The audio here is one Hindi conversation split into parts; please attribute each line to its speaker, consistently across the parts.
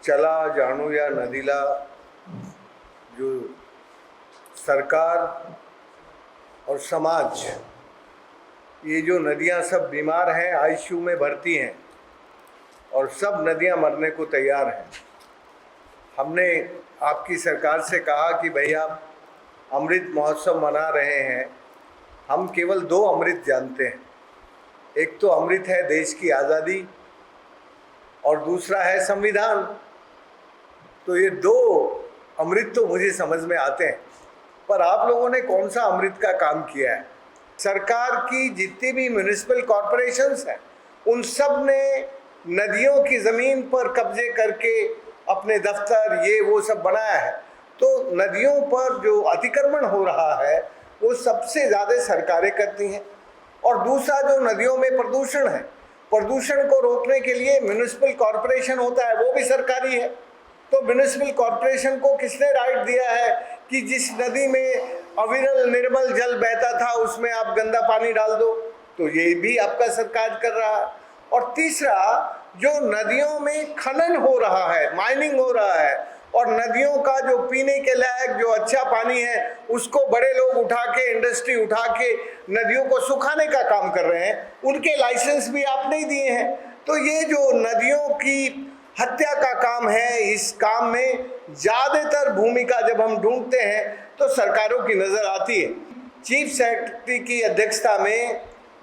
Speaker 1: चला जानू या नदीला, जो सरकार और समाज, ये जो नदियाँ सब बीमार हैं, आईसीयू में भर्ती हैं और सब नदियाँ मरने को तैयार हैं। हमने आपकी सरकार से कहा कि भाई आप अमृत महोत्सव मना रहे हैं, हम केवल 2 अमृत जानते हैं। एक तो अमृत है देश की आज़ादी और दूसरा है संविधान। तो ये 2 अमृत तो मुझे समझ में आते हैं, पर आप लोगों ने कौन सा अमृत का काम किया है? सरकार की जितनी भी म्युनिसिपल कॉरपोरेशंस हैं, उन सब ने नदियों की ज़मीन पर कब्जे करके अपने दफ्तर ये वो सब बनाया है। तो नदियों पर जो अतिक्रमण हो रहा है वो सबसे ज़्यादा सरकारें करती हैं। और दूसरा जो नदियों में प्रदूषण है, प्रदूषण को रोकने के लिए म्युनिसिपल कॉरपोरेशन होता है, वो भी सरकारी है। तो म्युनिसिपल कॉरपोरेशन को किसने राइट दिया है कि जिस नदी में अविरल निर्मल जल बहता था उसमें आप गंदा पानी डाल दो? तो ये भी आपका सरकार कर रहा है। और तीसरा, जो नदियों में खनन हो रहा है, माइनिंग हो रहा है, और नदियों का जो पीने के लायक जो अच्छा पानी है उसको बड़े लोग उठा के, इंडस्ट्री उठा के नदियों को सुखाने का काम कर रहे हैं, उनके लाइसेंस भी आप नहीं दिए हैं। तो ये जो नदियों की हत्या का काम है, इस काम में ज़्यादातर भूमिका जब हम ढूंढते हैं तो सरकारों की नज़र आती है। चीफ सेक्रेटरी की अध्यक्षता में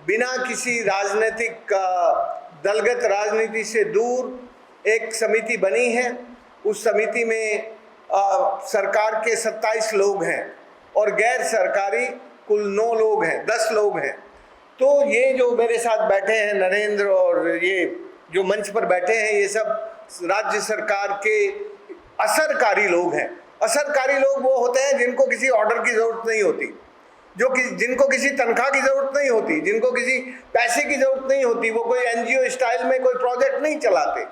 Speaker 1: बिना किसी राजनीतिक दलगत राजनीति से दूर एक समिति बनी है। उस समिति में सरकार के 27 लोग हैं और गैर सरकारी कुल 9 लोग हैं, 10 लोग हैं। तो ये जो मेरे साथ बैठे हैं नरेंद्र, और ये जो मंच पर बैठे हैं, ये सब राज्य सरकार के असरकारी लोग हैं। असरकारी लोग वो होते हैं जिनको किसी ऑर्डर की ज़रूरत नहीं होती, जिनको किसी तनख्वाह की ज़रूरत नहीं होती, जिनको किसी पैसे की ज़रूरत नहीं होती। वो कोई एनजीओ स्टाइल में कोई प्रोजेक्ट नहीं चलाते,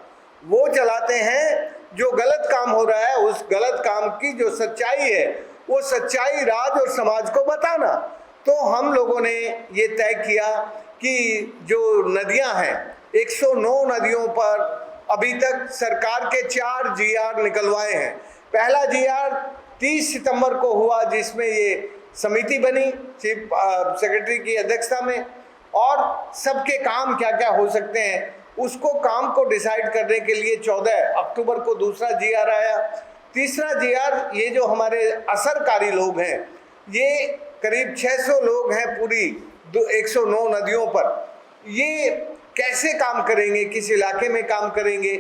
Speaker 1: वो चलाते हैं जो गलत काम हो रहा है, उस गलत काम की जो सच्चाई है वो सच्चाई राज्य और समाज को बताना। तो हम लोगों ने ये तय किया कि जो नदियां हैं, 109 नदियों पर अभी तक सरकार के 4 जीआर निकलवाए हैं। पहला जीआर 30 सितंबर को हुआ, जिसमें ये समिति बनी चीफ सेक्रेटरी की अध्यक्षता में, और सबके काम क्या क्या हो सकते हैं उसको काम को डिसाइड करने के लिए 14 अक्टूबर को दूसरा जीआर आया। तीसरा जीआर, ये जो हमारे असरकारी लोग हैं, ये करीब 600 लोग हैं पूरी 109 नदियों पर, ये कैसे काम करेंगे, किस इलाके में काम करेंगे।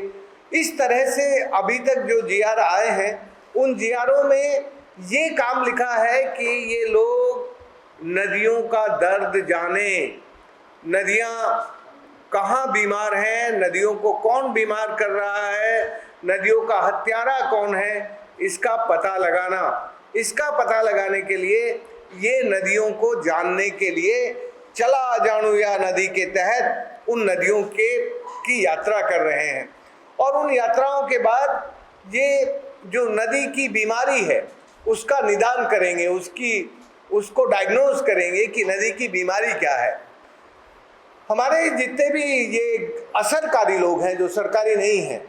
Speaker 1: इस तरह से अभी तक जो जीआर आए हैं उन जीआरों में ये काम लिखा है कि ये लोग नदियों का दर्द जाने, नदियाँ कहाँ बीमार हैं, नदियों को कौन बीमार कर रहा है, नदियों का हत्यारा कौन है, इसका पता लगाना। इसका पता लगाने के लिए ये नदियों को जानने के लिए चला जानू या नदी के तहत उन नदियों की यात्रा कर रहे हैं। और उन यात्राओं के बाद ये जो नदी की बीमारी है उसका निदान करेंगे, उसको डायग्नोज करेंगे कि नदी की बीमारी क्या है। हमारे जितने भी ये असरकारी लोग हैं जो सरकारी नहीं हैं,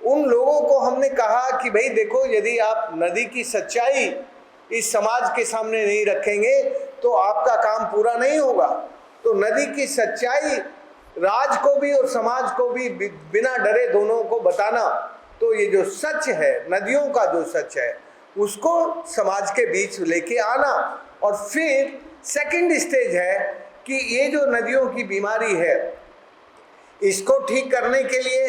Speaker 1: उन लोगों को हमने कहा कि भाई देखो, यदि आप नदी की सच्चाई इस समाज के सामने नहीं रखेंगे तो आपका काम पूरा नहीं होगा। तो नदी की सच्चाई राज को भी और समाज को भी बिना डरे दोनों को बताना। तो ये जो सच है, नदियों का जो सच है, उसको समाज के बीच लेके आना। और फिर सेकंड स्टेज है कि ये जो नदियों की बीमारी है, इसको ठीक करने के लिए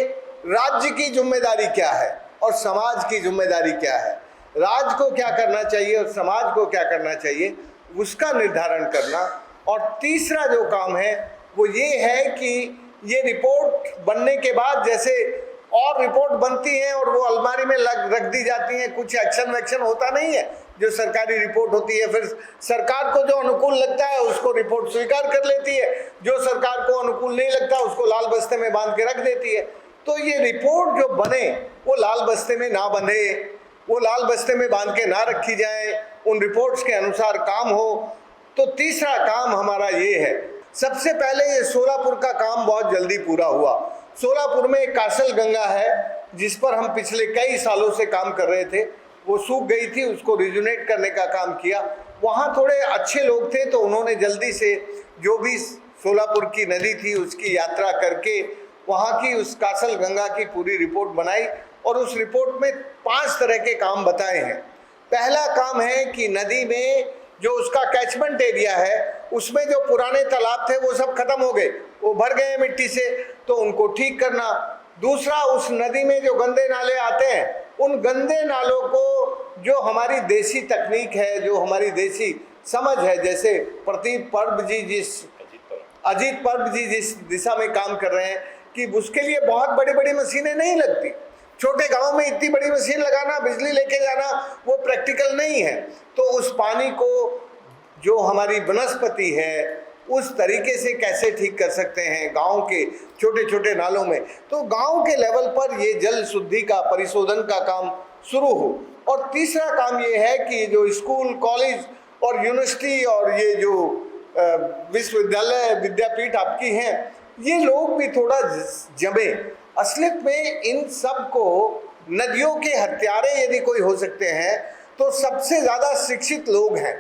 Speaker 1: राज्य की जिम्मेदारी क्या है और समाज की जिम्मेदारी क्या है, राज्य को क्या करना चाहिए और समाज को क्या करना चाहिए, उसका निर्धारण करना। और तीसरा जो काम है वो ये है कि ये रिपोर्ट बनने के बाद, जैसे और रिपोर्ट बनती हैं और वो अलमारी में रख दी जाती हैं, कुछ एक्शन वैक्शन होता नहीं है। जो सरकारी रिपोर्ट होती है, फिर सरकार को जो अनुकूल लगता है उसको रिपोर्ट स्वीकार कर लेती है, जो सरकार को अनुकूल नहीं लगता उसको लाल बस्ते में बांध के रख देती है। तो ये रिपोर्ट जो बने वो लाल बस्ते में ना बंधे, वो लाल बस्ते में बांध के ना रखी जाए, उन रिपोर्ट्स के अनुसार काम हो। तो तीसरा काम हमारा ये है। सबसे पहले ये सोलापुर का काम बहुत जल्दी पूरा हुआ। सोलापुर में एक कासल गंगा है, जिस पर हम पिछले कई सालों से काम कर रहे थे, वो सूख गई थी, उसको रिजुनेट करने का काम किया। वहाँ थोड़े अच्छे लोग थे, तो उन्होंने जल्दी से जो भी सोलापुर की नदी थी उसकी यात्रा करके वहाँ की उस कासल गंगा की पूरी रिपोर्ट बनाई और उस रिपोर्ट में 5 तरह के काम बताए हैं। पहला काम है कि नदी में जो उसका कैचमेंट एरिया है उसमें जो पुराने तालाब थे वो सब खत्म हो गए, वो भर गए मिट्टी से, तो उनको ठीक करना। दूसरा, उस नदी में जो गंदे नाले आते हैं उन गंदे नालों को जो हमारी देसी तकनीक है, जो हमारी देसी समझ है, जैसे अजीत पर्व जी जिस दिशा में काम कर रहे हैं कि उसके लिए बहुत बड़ी बड़ी मशीनें नहीं लगती। छोटे गांव में इतनी बड़ी मशीन लगाना, बिजली लेके जाना, वो प्रैक्टिकल नहीं है। तो उस पानी को जो हमारी वनस्पति है उस तरीके से कैसे ठीक कर सकते हैं गांव के छोटे छोटे नालों में, तो गांव के लेवल पर ये जल शुद्धि का परिशोधन का काम शुरू हो। और तीसरा काम ये है कि जो स्कूल, कॉलेज और यूनिवर्सिटी और ये जो विश्वविद्यालय, विद्यापीठ आपकी हैं, ये लोग भी थोड़ा जमे। असलियत में इन सब को नदियों के हत्यारे यदि कोई हो सकते हैं तो सबसे ज़्यादा शिक्षित लोग हैं।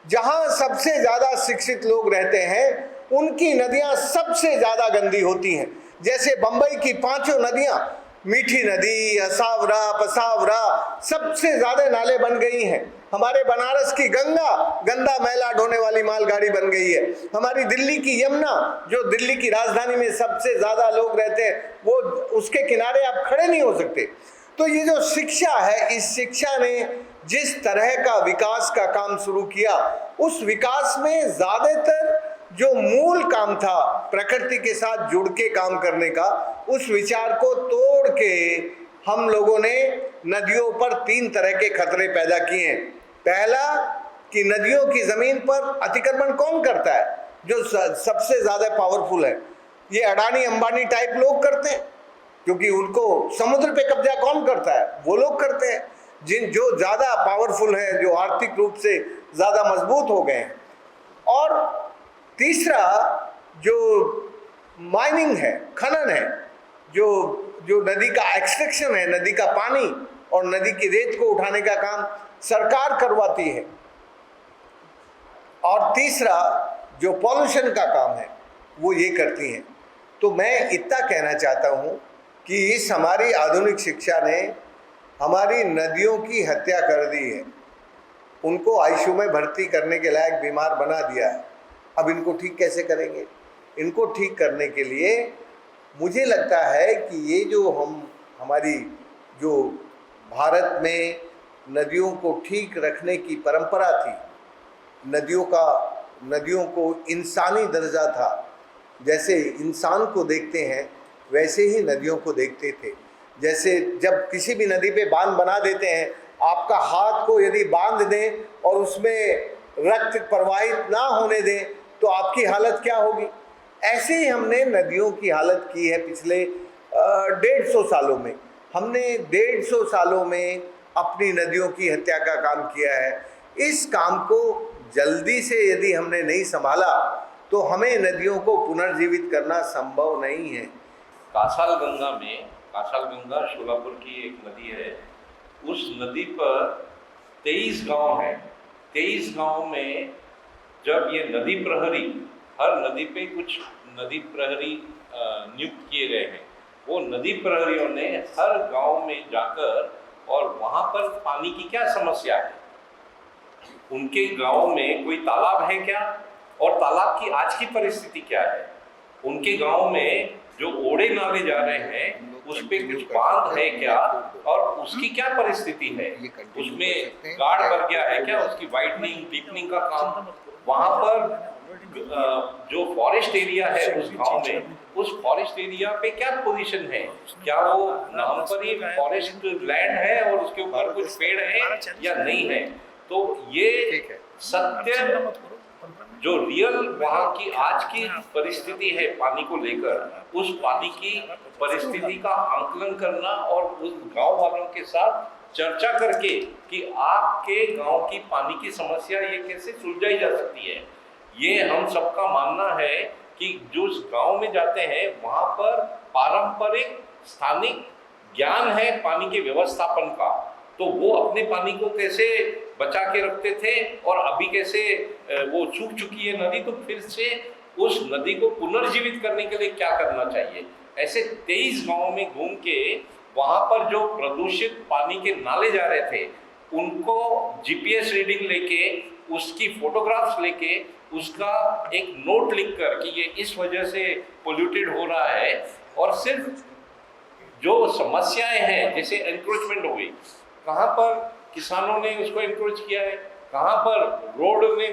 Speaker 1: जहाँ सबसे ज़्यादा शिक्षित लोग रहते हैं उनकी नदियाँ सबसे ज़्यादा गंदी होती हैं। जैसे बम्बई की 5 नदियाँ, मीठी नदी, असावरा, पसावरा, सबसे ज़्यादा नाले बन गई हैं। हमारे बनारस की गंगा गंदा मैला ढोने वाली मालगाड़ी बन गई है। हमारी दिल्ली की यमुना, जो दिल्ली की राजधानी में सबसे ज़्यादा लोग रहते हैं, वो उसके किनारे आप खड़े नहीं हो सकते। तो ये जो शिक्षा है, इस शिक्षा ने जिस तरह का विकास का काम शुरू किया, उस विकास में ज़्यादातर जो मूल काम था प्रकृति के साथ जुड़ के काम करने का, उस विचार को तोड़ के हम लोगों ने नदियों पर 3 तरह के खतरे पैदा किए हैं। पहला कि नदियों की ज़मीन पर अतिक्रमण कौन करता है? जो सबसे ज़्यादा पावरफुल है, ये अडानी अंबानी टाइप लोग करते हैं, क्योंकि उनको समुद्र पे कब्जा कौन करता है? वो लोग करते हैं, जो ज़्यादा पावरफुल हैं, जो आर्थिक रूप से ज़्यादा मजबूत हो गए हैं। और तीसरा जो माइनिंग है, खनन है, जो नदी का एक्सट्रैक्शन है, नदी का पानी और नदी की रेत को उठाने का काम सरकार करवाती है। और तीसरा जो पॉल्यूशन का काम है वो ये करती हैं। तो मैं इतना कहना चाहता हूँ कि इस हमारी आधुनिक शिक्षा ने हमारी नदियों की हत्या कर दी है, उनको आईसीयू में भर्ती करने के लायक बीमार बना दिया है। अब इनको ठीक कैसे करेंगे? इनको ठीक करने के लिए मुझे लगता है कि ये जो हमारी जो भारत में नदियों को ठीक रखने की परंपरा थी, नदियों को इंसानी दर्जा था, जैसे इंसान को देखते हैं वैसे ही नदियों को देखते थे। जैसे जब किसी भी नदी पे बांध बना देते हैं, आपका हाथ को यदि बांध दें और उसमें रक्त प्रवाहित ना होने दें तो आपकी हालत क्या होगी? ऐसे ही हमने नदियों की हालत की है पिछले 150 सालों में। हमने 150 सालों में अपनी नदियों की हत्या का काम किया है। इस काम को जल्दी से यदि हमने नहीं संभाला तो हमें नदियों को पुनर्जीवित करना संभव नहीं है।
Speaker 2: कासाल गंगा शोलापुर की एक नदी है। उस नदी पर 23 गांव हैं। 23 गांव में जब ये नदी प्रहरी, हर नदी पे कुछ नदी प्रहरी नियुक्त किए गए हैं, वो नदी प्रहरियों ने हर गांव में जाकर और वहाँ पर पानी की क्या समस्या है, उनके गांव में कोई तालाब है क्या और तालाब की आज की परिस्थिति क्या है, उनके गांव में जो ओड़े नाले जा रहे हैं उस पे कुछ बांध है क्या और उसकी क्या परिस्थिति है, उसमें गाढ़ भर गया है क्या, उसकी वाइडनिंग डीपनिंग का काम, वहाँ पर जो फॉरेस्ट एरिया है उस गांव में, उस फॉरेस्ट एरिया पे क्या पोजीशन है, क्या वो नामपरी फॉरेस्ट लैंड है और उसके ऊपर कुछ पेड़ है या नहीं है। तो ये सत्य जो रियल वहाँ की आज की परिस्थिति है पानी को लेकर, उस पानी की परिस्थिति का आंकलन करना और उस गांव वालों के साथ चर्चा करके कि आपके गांव की पानी की समस्या ये कैसे सुलझाई जा सकती है। ये हम सबका मानना है कि जो गांव में जाते हैं वहाँ पर पारंपरिक स्थानिक ज्ञान है पानी के व्यवस्थापन का, तो वो अपने पानी को कैसे बचा के रखते थे और अभी कैसे वो सूख चुकी है नदी, तो फिर से उस नदी को पुनर्जीवित करने के लिए क्या करना चाहिए। ऐसे 23 गांवों में घूम के वहां पर जो प्रदूषित पानी के नाले जा रहे थे उनको जीपीएस रीडिंग लेके, उसकी फोटोग्राफ्स लेके, उसका एक नोट लिखकर कि ये इस वजह से पोल्यूटेड हो रहा है, और सिर्फ जो समस्याएं हैं जैसे एनक्रोचमेंट हो गई, कहाँ पर किसानों ने उसको एनक्रोच किया है, कहाँ पर रोड ने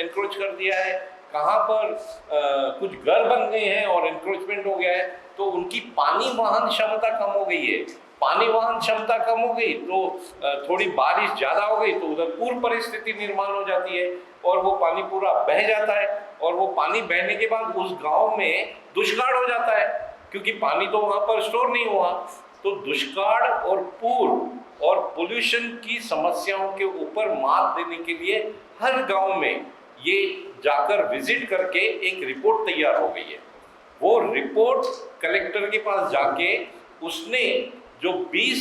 Speaker 2: एनक्रोच कर दिया है, कहाँ पर कुछ घर बन गए हैं और एनक्रोचमेंट हो गया है, तो उनकी पानी वहन क्षमता कम हो गई है। पानी वहन क्षमता कम हो गई तो थोड़ी बारिश ज़्यादा हो गई तो उधर पूर्व परिस्थिति निर्माण हो जाती है और वो पानी पूरा बह जाता है, और वो पानी बहने के बाद उस गांव में दुष्काल हो जाता है क्योंकि पानी तो वहाँ पर स्टोर नहीं हुआ। तो दुष्काल और पूर्व और पोल्यूशन की समस्याओं के ऊपर मात देने के लिए हर गांव में ये जाकर विजिट करके एक रिपोर्ट तैयार हो गई है। वो रिपोर्ट कलेक्टर के पास जाके उसने जो 20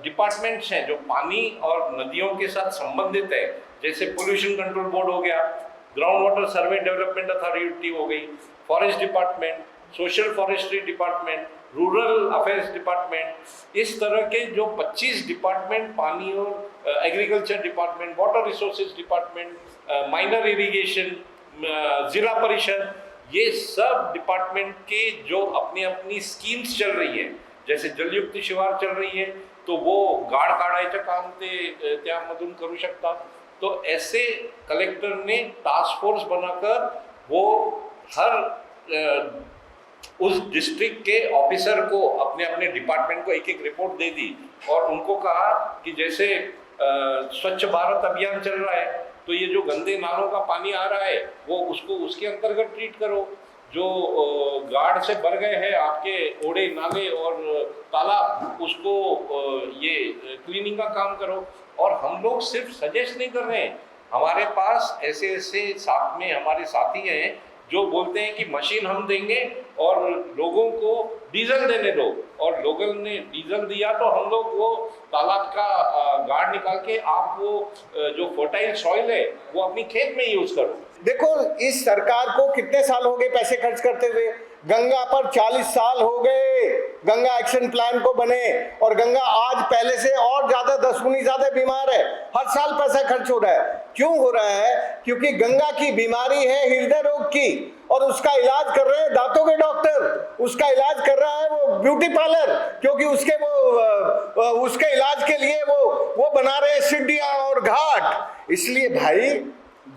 Speaker 2: डिपार्टमेंट्स हैं जो पानी और नदियों के साथ संबंधित है, जैसे पोल्यूशन कंट्रोल बोर्ड हो गया, ग्राउंड वाटर सर्वे डेवलपमेंट अथॉरिटी हो गई, forest department, social forestry department, rural affairs department, इस तरह के जो 25 डिपार्टमेंट, पानी और agriculture department, water resources department, minor irrigation, जिला परिषद, ये सब डिपार्टमेंट के जो अपनी अपनी स्कीम्स चल रही है, जैसे जलयुक्त शिवार चल रही है तो वो गाड काढायचं काम ते त्यामधून करू शकता। तो ऐसे कलेक्टर ने टास्क फोर्स बनाकर वो हर उस डिस्ट्रिक्ट के ऑफिसर को अपने अपने डिपार्टमेंट को एक एक रिपोर्ट दे दी और उनको कहा कि जैसे स्वच्छ भारत अभियान चल रहा है तो ये जो गंदे नालों का पानी आ रहा है वो उसको उसके अंतर्गत ट्रीट करो, जो गाड़ से भर गए हैं आपके ओड़े नाले और तालाब उसको ये क्लीनिंग का काम करो। और हम लोग सिर्फ सजेस्ट नहीं कर रहे हैं, हमारे पास ऐसे ऐसे साथ में हमारे साथी हैं जो बोलते हैं कि मशीन हम देंगे और लोगों को डीजल देने दो, और लोगों ने डीजल दिया तो हम लोग वो तालाब का गाड़ निकाल के आप वो जो फर्टाइल सॉइल है वो अपनी खेत में यूज करो।
Speaker 1: देखो इस सरकार को कितने साल हो गए पैसे खर्च करते हुए, गंगा पर 40 साल हो गए गंगा एक्शन प्लान को बने, और गंगा आज पहले से और ज्यादा 10 गुनी ज्यादा बीमार है। हर साल पैसा खर्च हो रहा है। क्यों हो रहा है? क्योंकि गंगा की बीमारी है हृदय रोग की, और उसका इलाज कर रहे हैं दांतों के डॉक्टर, उसका इलाज कर रहा है वो ब्यूटी पार्लर, क्योंकि उसके वो उसके इलाज के लिए वो बना रहे हैं सीढ़ियां और घाट। इसलिए भाई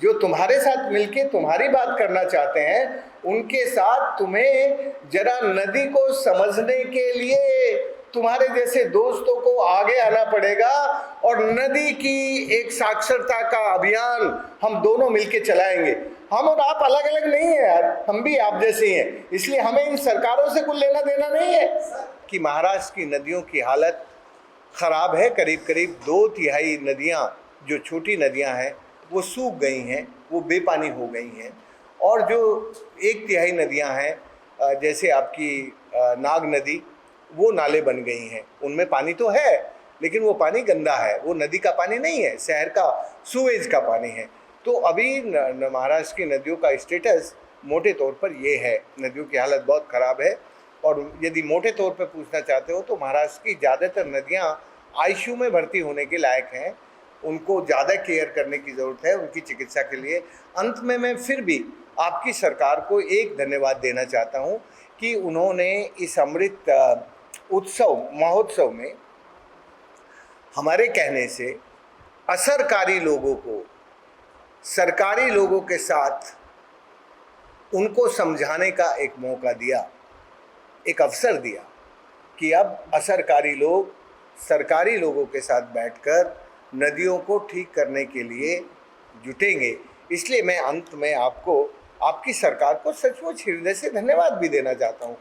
Speaker 1: जो तुम्हारे साथ मिलके तुम्हारी बात करना चाहते हैं उनके साथ तुम्हें जरा नदी को समझने के लिए तुम्हारे जैसे दोस्तों को आगे आना पड़ेगा, और नदी की एक साक्षरता का अभियान हम दोनों मिलके चलाएंगे। हम और आप अलग अलग नहीं है यार, हम भी आप जैसे ही हैं। इसलिए हमें इन सरकारों से कुछ लेना देना नहीं है कि महाराष्ट्र की नदियों की हालत खराब है। करीब करीब 2/3 नदियाँ जो छोटी नदियाँ हैं वो सूख गई हैं, वो बेपानी हो गई हैं, और जो 1/3 नदियां हैं जैसे आपकी नाग नदी, वो नाले बन गई हैं। उनमें पानी तो है लेकिन वो पानी गंदा है, वो नदी का पानी नहीं है, शहर का सुएज का पानी है। तो अभी महाराष्ट्र की नदियों का स्टेटस मोटे तौर पर ये है, नदियों की हालत बहुत ख़राब है। और यदि मोटे तौर पर पूछना चाहते हो तो महाराष्ट्र की ज़्यादातर नदियाँ आईसीयू में भर्ती होने के लायक हैं, उनको ज़्यादा केयर करने की ज़रूरत है उनकी चिकित्सा के लिए। अंत में मैं फिर भी आपकी सरकार को एक धन्यवाद देना चाहता हूँ कि उन्होंने इस अमृत उत्सव महोत्सव में हमारे कहने से असरकारी लोगों को सरकारी लोगों के साथ उनको समझाने का एक मौका दिया, एक अवसर दिया कि अब असरकारी लोग सरकारी लोगों के साथ बैठकर नदियों को ठीक करने के लिए जुटेंगे। इसलिए मैं अंत में आपको आपकी सरकार को सचमुच हृदय से धन्यवाद भी देना चाहता हूँ।